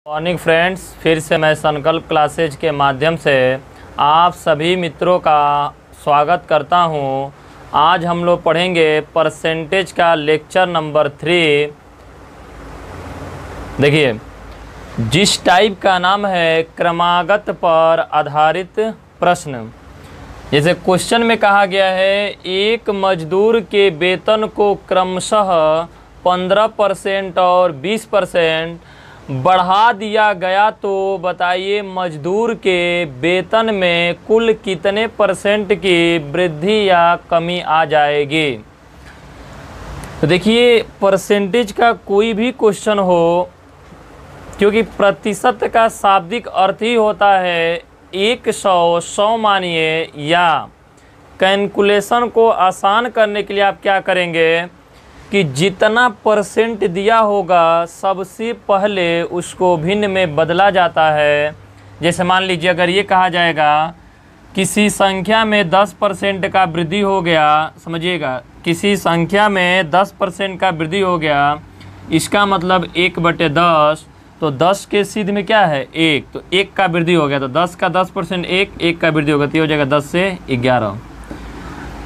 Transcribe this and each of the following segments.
Morning friends, फिर से मैं संकल्प क्लासेज के माध्यम से आप सभी मित्रों का स्वागत करता हूं। आज हम लोग पढ़ेंगे परसेंटेज का लेक्चर नंबर 3। देखिए, जिस टाइप का नाम है क्रमागत पर आधारित प्रश्न। जैसे क्वेश्चन में कहा गया है, एक मजदूर के वेतन को क्रमशः 15% और 20% बढ़ा दिया गया, तो बताइए मजदूर के वेतन में कुल कितने परसेंट की वृद्धि या कमी आ जाएगी। तो देखिए, परसेंटेज का कोई भी क्वेश्चन हो, क्योंकि प्रतिशत का शाब्दिक अर्थ ही होता है 100 मानिए, या कैलकुलेशन को आसान करने के लिए आप क्या करेंगे कि जितना परसेंट दिया होगा सबसे पहले उसको भिन्न में बदला जाता है। जैसे मान लीजिए, अगर ये कहा जाएगा किसी संख्या में 10% का वृद्धि हो गया, समझिएगा, किसी संख्या में 10% का वृद्धि हो गया, इसका मतलब 1/10, तो 10 के सिद्ध में क्या है 1, तो 1 का वृद्धि हो गया, तो 10 का 10% 1 का वृद्धि होगा, तो ये हो जाएगा 10 से 11।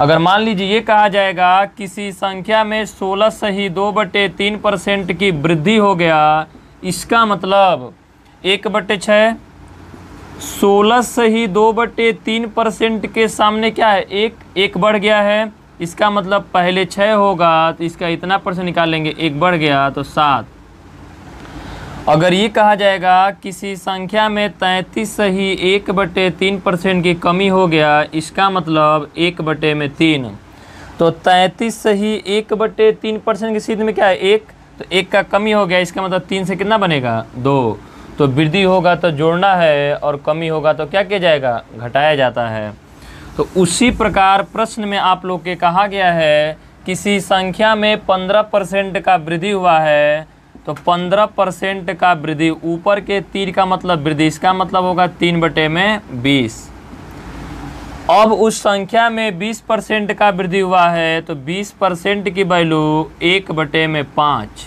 अगर मान लीजिए ये कहा जाएगा किसी संख्या में 16 से ही 2/3% की वृद्धि हो गया, इसका मतलब 1/6, 16 से ही 2/3% के सामने क्या है 1 बढ़ गया है, इसका मतलब पहले 6 होगा, तो इसका इतना परसेंट निकाल लेंगे, 1 बढ़ गया तो 7। अगर ये कहा जाएगा किसी संख्या में 33 से ही 1/3% की कमी हो गया, इसका मतलब 1/3, तो 33 से ही 1/3% के सिद्ध में क्या है 1, तो 1 का कमी हो गया, इसका मतलब 3 से कितना बनेगा 2, तो वृद्धि होगा तो जोड़ना है और कमी होगा तो क्या किया जाएगा घटाया जाता है। तो उसी प्रकार प्रश्न में आप लोग के कहा गया है किसी संख्या में 15% का वृद्धि हुआ है, तो 15% का वृद्धि, ऊपर के तीर का मतलब वृद्धि, इसका मतलब होगा 3/20। अब उस संख्या में 20% का वृद्धि हुआ है, तो 20% की वैल्यू 1/5।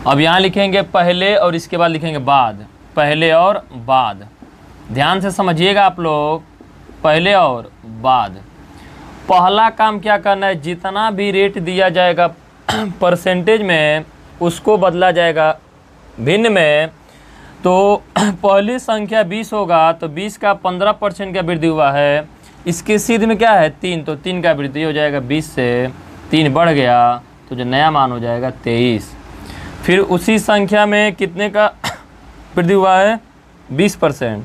अब यहाँ लिखेंगे पहले और इसके बाद लिखेंगे बाद, पहले और बाद। ध्यान से समझिएगा आप लोग, पहले और बाद। पहला काम क्या करना है, जितना भी रेट दिया जाएगा परसेंटेज में उसको बदला जाएगा भिन्न में। तो पहली संख्या 20 होगा, तो 20 का 15% का वृद्धि हुआ है, इसके सिद्ध में क्या है 3, तो 3 का वृद्धि हो जाएगा, 20 से 3 बढ़ गया, तो जो नया मान हो जाएगा 23। फिर उसी संख्या में कितने का वृद्धि हुआ है 20%,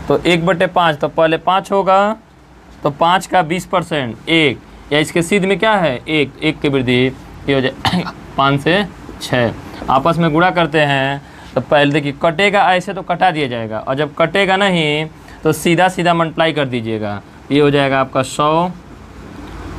तो 1/5, तो पहले 5 होगा, तो 5 का 20% 1, या इसके सिद्ध में क्या है 1 की वृद्धि, ये हो जाए 5 से 6। आपस में गुणा करते हैं, तो पहले देखिए कटेगा ऐसे तो कटा दिया जाएगा, और जब कटेगा नहीं तो सीधा सीधा मल्टीप्लाई कर दीजिएगा, ये हो जाएगा आपका 100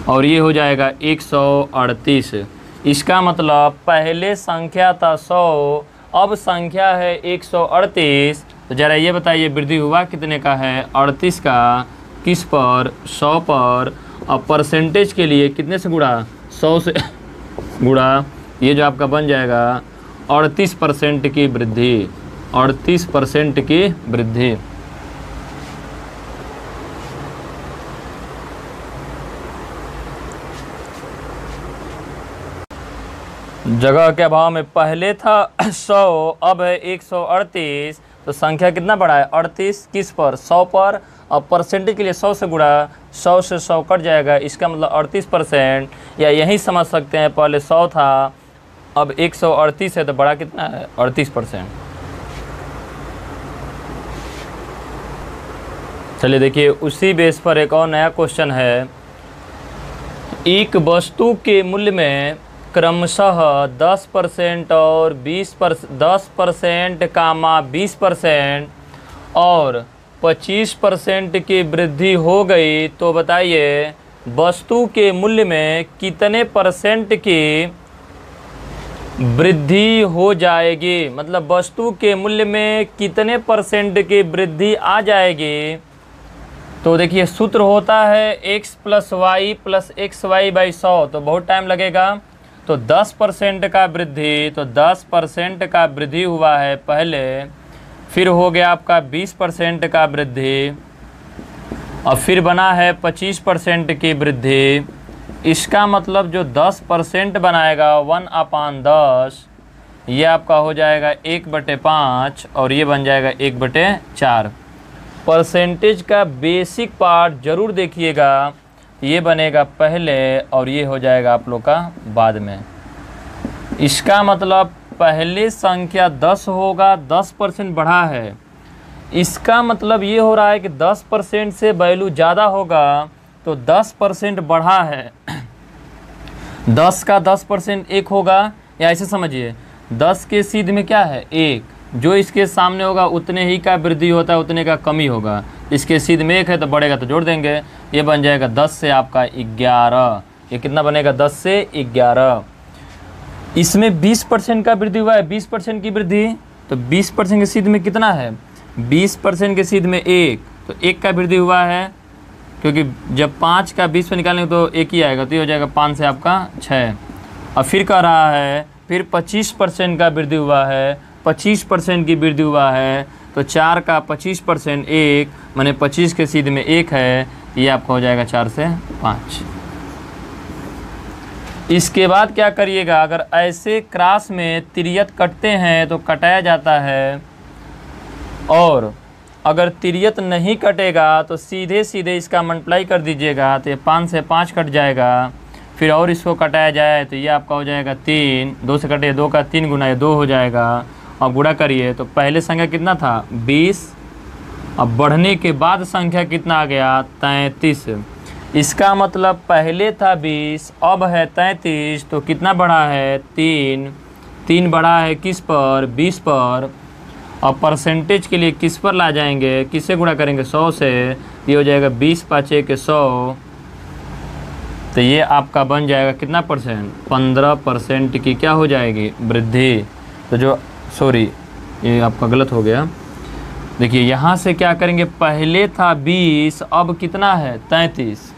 और ये हो जाएगा 138। इसका मतलब पहले संख्या था 100, अब संख्या है 138। तो ज़रा ये बताइए वृद्धि हुआ कितने का है 38 का, किस पर 100 पर, और परसेंटेज के लिए कितने से गुणा 100 से गुणा, ये जो आपका बन जाएगा 38% की वृद्धि, 38% की वृद्धि। जगह के अभाव में पहले था 100, अब है 138, तो संख्या कितना बढ़ा है 38, किस पर 100 पर, और परसेंटेज के लिए 100 से गुणा, 100 से 100 कट जाएगा, इसका मतलब 38%, या यही समझ सकते हैं पहले 100 था अब 138 है, तो बड़ा कितना है 38%। चलिए देखिए, उसी बेस पर एक और नया क्वेश्चन है। एक वस्तु के मूल्य में क्रमशः 10% और 10% कामा 20% और 25% की वृद्धि हो गई, तो बताइए वस्तु के मूल्य में कितने परसेंट की वृद्धि हो जाएगी। मतलब वस्तु के मूल्य में कितने परसेंट की वृद्धि आ जाएगी। तो देखिए सूत्र होता है x + y + xy/100, तो बहुत टाइम लगेगा। तो 10% का वृद्धि, तो 10% का वृद्धि हुआ है पहले, फिर हो गया आपका 20% का वृद्धि, और फिर बना है 25% की वृद्धि। इसका मतलब जो 10% बनाएगा 1/10, ये आपका हो जाएगा 1/5 और ये बन जाएगा 1/4। परसेंटेज का बेसिक पार्ट जरूर देखिएगा, ये बनेगा पहले और ये हो जाएगा आप लोग का बाद में। इसका मतलब पहले संख्या 10 होगा, 10% बढ़ा है, इसका मतलब ये हो रहा है कि 10% से वैल्यू ज़्यादा होगा तो 10% बढ़ा है। 10 का 10% 1 होगा, या ऐसे समझिए 10 के सीध में क्या है 1, जो इसके सामने होगा उतने ही का वृद्धि होता है, उतने का कमी होगा। इसके सीध में 1 है तो बढ़ेगा तो जोड़ देंगे, ये बन जाएगा 10 से आपका 11। ये कितना बनेगा 10 से 11। इसमें 20% का वृद्धि हुआ है, 20% की वृद्धि, तो 20% के सीध में कितना है 20% के सीध में 1, तो 1 का वृद्धि हुआ है, क्योंकि जब 5 का 20 पे निकालेंगे तो 1 ही आएगा, तो ये हो जाएगा 5 से आपका 6। अब फिर कह रहा है फिर 25% का वृद्धि हुआ है, 25% की वृद्धि हुआ है, तो 4 का 25% 1, माने 25 के सीध में 1 है, ये आपका हो जाएगा 4 से 5। इसके बाद क्या करिएगा, अगर ऐसे क्रॉस में तिर्यक कटते हैं तो कटाया जाता है, और अगर तिर्यक नहीं कटेगा तो सीधे सीधे इसका मल्टीप्लाई कर दीजिएगा, तो ये 5 से 5 कट जाएगा। फिर और इसको कटाया जाए तो ये आपका हो जाएगा 3, 2 से कटे 2 का 3 गुना, ये 2 हो जाएगा। और गुणा करिए तो पहले संख्या कितना था 20, अब बढ़ने के बाद संख्या कितना आ गया 33। इसका मतलब पहले था 20, अब है 33, तो कितना बढ़ा है 3 बढ़ा है किस पर 20 पर। और परसेंटेज के लिए किस पर ला जाएंगे, किससे गुणा करेंगे 100 से, ये हो जाएगा 20 5 के 100, तो ये आपका बन जाएगा कितना परसेंट 15% की क्या हो जाएगी वृद्धि। तो जो सॉरी ये आपका गलत हो गया, देखिए यहाँ से क्या करेंगे, पहले था 20 अब कितना है 33।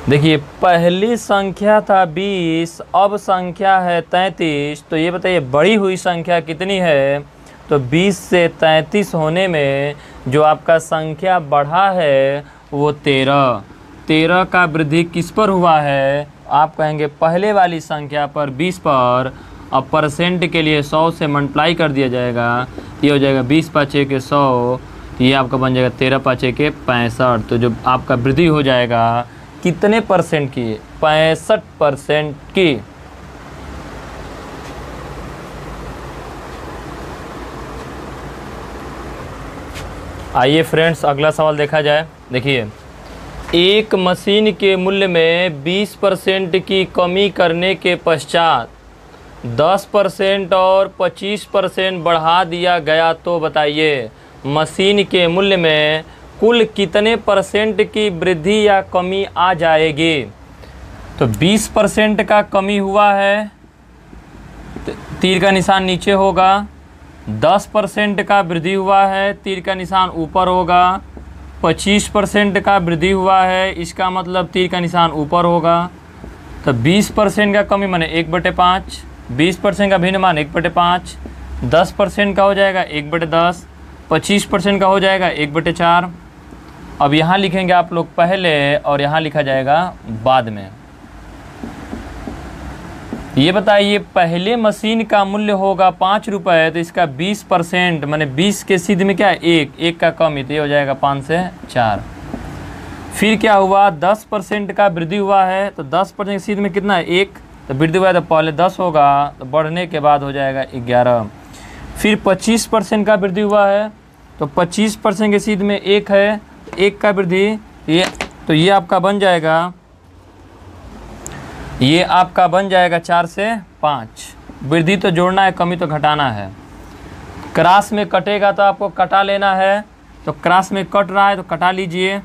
देखिए पहली संख्या था 20 अब संख्या है 33, तो ये बताइए बढ़ी हुई संख्या कितनी है, तो 20 से 33 होने में जो आपका संख्या बढ़ा है वो 13 का वृद्धि किस पर हुआ है, आप कहेंगे पहले वाली संख्या पर 20 पर। अब परसेंट के लिए 100 से मल्टीप्लाई कर दिया जाएगा, ये हो जाएगा 20 5 के 100, ये आपका बन जाएगा 13 5 के 65। तो जो आपका वृद्धि हो जाएगा कितने परसेंट की 65% की। आइए फ्रेंड्स अगला सवाल देखा जाए। देखिए एक मशीन के मूल्य में 20% की कमी करने के पश्चात 10% और 25% बढ़ा दिया गया, तो बताइए मशीन के मूल्य में कुल कितने परसेंट की वृद्धि या कमी आ जाएगी। तो 20% का कमी हुआ है, तीर का निशान नीचे होगा। 10% का वृद्धि हुआ है, तीर का निशान ऊपर होगा। 25% का वृद्धि हुआ है, इसका मतलब तीर का निशान ऊपर होगा। तो 20% का कमी माने 1/5, 20% का भिन्न मान 1/5, 10% का हो जाएगा 1/10, 25% का हो जाएगा 1/4। अब यहाँ लिखेंगे आप लोग पहले और यहाँ लिखा जाएगा बाद में। ये बताइए पहले मशीन का मूल्य होगा 5 रुपये, तो इसका 20% माने 20 के सीध में क्या है 1 का कमी, तो ये हो जाएगा 5 से 4। फिर क्या हुआ 10% का वृद्धि हुआ है, तो 10% के सीध में कितना है 1, तो वृद्धि हुआ है तो पहले 10 होगा, तो बढ़ने के बाद हो जाएगा 11। फिर 25% का वृद्धि हुआ है, तो 25% के सीध में 1 है, 1 का वृद्धि, ये आपका बन जाएगा, ये आपका बन जाएगा 4 से 5। वृद्धि तो जोड़ना है, कमी तो घटाना है। क्रॉस में कटेगा तो आपको कटा लेना है, तो क्रॉस में कट रहा है तो कटा लीजिए,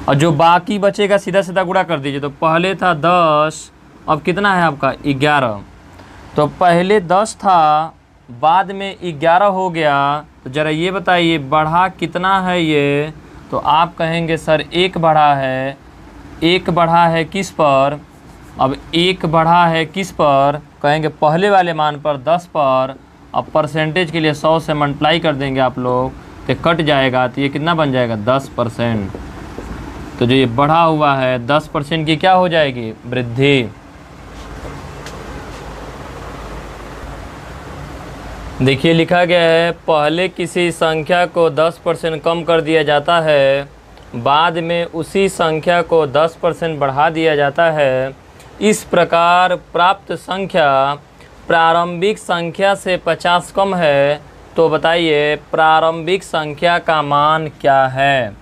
और जो बाकी बचेगा सीधा सीधा गुणा कर दीजिए। तो पहले था 10, अब कितना है आपका 11, तो पहले 10 था बाद में 11 हो गया। तो ज़रा ये बताइए बढ़ा कितना है ये, तो आप कहेंगे सर 1 बढ़ा है। 1 बढ़ा है किस पर, अब 1 बढ़ा है किस पर, कहेंगे पहले वाले मान पर 10 पर। अब परसेंटेज के लिए 100 से मल्टीप्लाई कर देंगे आप लोग, तो कट जाएगा, तो ये कितना बन जाएगा 10%। तो जो ये बढ़ा हुआ है 10% की क्या हो जाएगी, वृद्धि। देखिए लिखा गया है पहले किसी संख्या को 10% कम कर दिया जाता है, बाद में उसी संख्या को 10% बढ़ा दिया जाता है। इस प्रकार प्राप्त संख्या प्रारंभिक संख्या से 50 कम है, तो बताइए प्रारंभिक संख्या का मान क्या है।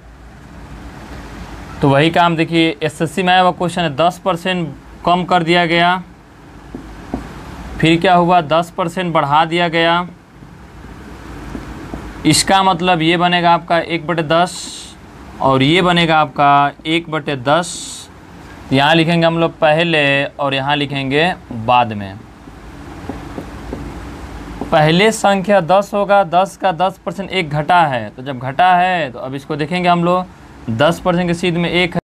तो वही काम देखिए एसएससी में आया हुआ क्वेश्चन है, 10% कम कर दिया गया, फिर क्या हुआ 10% बढ़ा दिया गया। इसका मतलब ये बनेगा आपका 1/10 और ये बनेगा आपका 1/10। यहाँ लिखेंगे हम लोग पहले और यहाँ लिखेंगे बाद में। पहले संख्या 10 होगा, 10 का 10% एक घटा है, तो जब घटा है तो अब इसको देखेंगे हम लोग 10% के सीध में 1 है।